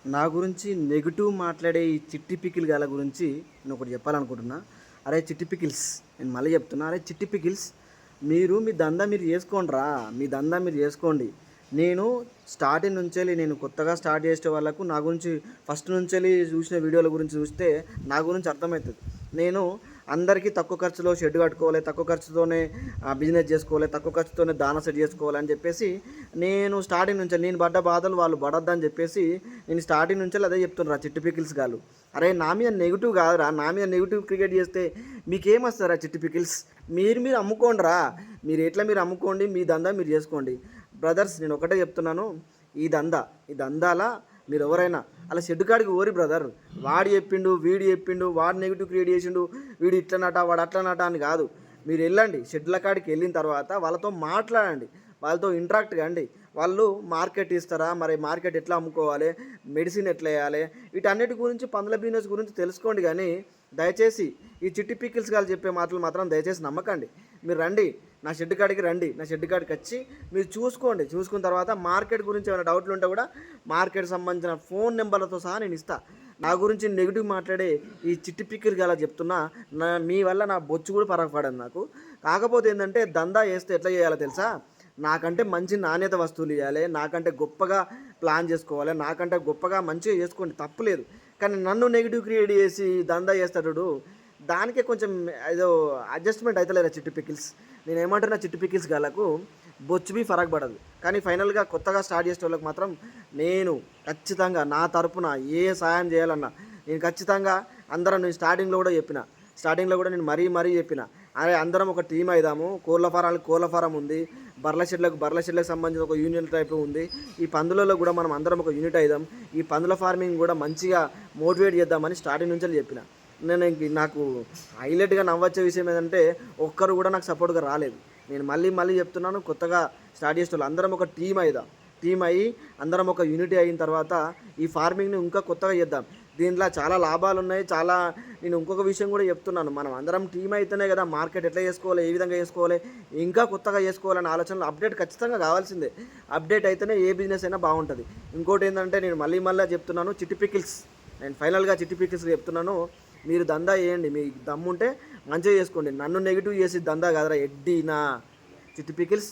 నా గురించి నెగిటివ్ మాట్లాడే ఈ చిట్టి పికిల్ గాల గురించి నేను ఒకటి చెప్పాలనుకుంటున్నా. అరే చిట్టి పికిల్స్, నేను మళ్ళీ చెప్తున్నా, అరే చిట్టి పికిల్స్, మీరు మీ దందా మీరు చేసుకోండిరా, మీ దందా మీరు చేసుకోండి. నేను స్టార్టింగ్ నుంచెల్లి నేను కొత్తగా స్టార్ట్ చేసే వాళ్ళకు నా గురించి ఫస్ట్ నుంచెల్లి చూసిన వీడియోల గురించి చూస్తే నా గురించి అర్థమవుతుంది. నేను అందరికీ తక్కువ ఖర్చులో షెడ్ కట్టుకోవాలి, తక్కువ ఖర్చుతోనే బిజినెస్ చేసుకోవాలి, తక్కువ ఖర్చుతోనే దాన సెట్ చేసుకోవాలి అని చెప్పేసి నేను స్టార్టింగ్ నుంచి నేను పడ్డ బాధలు వాళ్ళు పడొద్దని చెప్పేసి నేను స్టార్టింగ్ నుంచి అదే చెప్తున్నా చిట్టి పికిల్స్ గారు. అరే నా మీద నెగిటివ్ కాదురా, నా మీద నెగిటివ్ క్రియేట్ చేస్తే మీకేమొస్తారా చిట్టి పికిల్స్? మీరు అమ్ముకోండిరా, మీరు ఎట్లా మీరు అమ్ముకోండి, మీ దందా మీరు చేసుకోండి. బ్రదర్స్ నేను ఒకటే చెప్తున్నాను, ఈ దందాల మీరు ఎవరైనా అలా షెడ్ కాడికి ఓరి బ్రదర్, వాడు చెప్పిండు వీడు చెప్పిండు, వాడు నెగిటివ్ క్రియేట్ చేసిండు, వీడు ఇట్లనట వాడు అట్లనట అని కాదు. మీరు వెళ్ళండి షెడ్ల కాడికి వెళ్ళిన తర్వాత వాళ్ళతో మాట్లాడండి, వాళ్ళతో ఇంటరాక్ట్ కండి. వాళ్ళు మార్కెట్ ఇస్తారా, మరి మార్కెట్ ఎట్లా అమ్ముకోవాలి, మెడిసిన్ ఎట్లా వేయాలి, వీటన్నిటి గురించి పందుల బిజినెస్ గురించి తెలుసుకోండి. కానీ దయచేసి ఈ చిట్టి పికిల్స్ గారు చెప్పే మాటలు మాత్రం దయచేసి నమ్మకండి. మీరు రండి నా షెడ్ కాడికి రండి, నా షెడ్ కాడికి వచ్చి మీరు చూసుకున్న తర్వాత మార్కెట్ గురించి ఏమైనా డౌట్లు ఉంటే కూడా మార్కెట్ సంబంధించిన ఫోన్ నెంబర్లతో సహా నేను ఇస్తాను. నా గురించి నెగిటివ్ మాట్లాడే ఈ చిట్టి పిక్కిల్ గల చెప్తున్నా, మీ వల్ల నా బొచ్చు కూడా పరగపడదు నాకు. కాకపోతే ఏంటంటే దందా చేస్తే ఎట్లా చేయాలో తెలుసా? నాకంటే మంచి నాణ్యత వస్తువులు ఇవ్వాలి, నాకంటే గొప్పగా ప్లాన్ చేసుకోవాలి, నాకంటే గొప్పగా మంచిగా చేసుకోండి, తప్పులేదు. కానీ నన్ను నెగిటివ్ క్రియేట్ చేసి దందా చేస్తాడు, దానికే కొంచెం ఏదో అడ్జస్ట్మెంట్ అవుతలేరా చిట్టి పికిల్స్. నేను ఏమంటున్నా, చిట్టి పికిల్స్ గాలకు బొచ్చు బి ఫరక్ పడదు. కానీ ఫైనల్గా కొత్తగా స్టార్ట్ చేసే వాళ్ళకి మాత్రం నేను ఖచ్చితంగా నా తరపున ఏ సాయం చేయాలన్నా నేను ఖచ్చితంగా నేను స్టార్టింగ్లో కూడా నేను మరీ చెప్పిన, అరే అందరం ఒక టీం అయిదాము. కోళ్ళ ఫారం ఉంది, బర్ల షెడ్లకు సంబంధించిన ఒక యూనియన్ టైప్ ఉంది. ఈ పందులలో కూడా మనం అందరం ఒక యూనిట్ అయిదాం, ఈ పందుల ఫార్మింగ్ కూడా మంచిగా మోటివేట్ చేద్దామని స్టార్టింగ్ నుంచి చెప్పిన. నాకు హైలైట్గా నవ్వచ్చే విషయం ఏంటంటే ఒక్కరు కూడా నాకు సపోర్ట్గా రాలేదు. నేను మళ్ళీ చెప్తున్నాను, కొత్తగా స్టార్ట్ చేసే వాళ్ళు అందరం ఒక టీం అయ్యి అందరం ఒక యూనిటీ అయిన తర్వాత ఈ ఫార్మింగ్ని ఇంకా కొత్తగా చేద్దాం. దీంట్లో చాలా లాభాలు ఉన్నాయి. నేను ఇంకొక విషయం కూడా చెప్తున్నాను, మనం అందరం టీం అయితేనే కదా మార్కెట్ ఎట్లా చేసుకోవాలి, ఏ విధంగా చేసుకోవాలి, ఇంకా కొత్తగా చేసుకోవాలనే ఆలోచనలు అప్డేట్ ఖచ్చితంగా కావాల్సిందే. అప్డేట్ అయితేనే ఏ బిజినెస్ అయినా బాగుంటుంది. ఇంకోటి ఏంటంటే నేను మళ్ళీ చెప్తున్నాను, చిట్టి పికిల్స్, నేను ఫైనల్గా చిట్టి పికిల్స్ చెప్తున్నాను, మీరు దందా చేయండి, మీ దమ్ముంటే మంచిగా చేసుకోండి. నన్ను నెగిటివ్ చేసి దందా కాదురా ఎడ్డీనా చిట్టి పికిల్స్.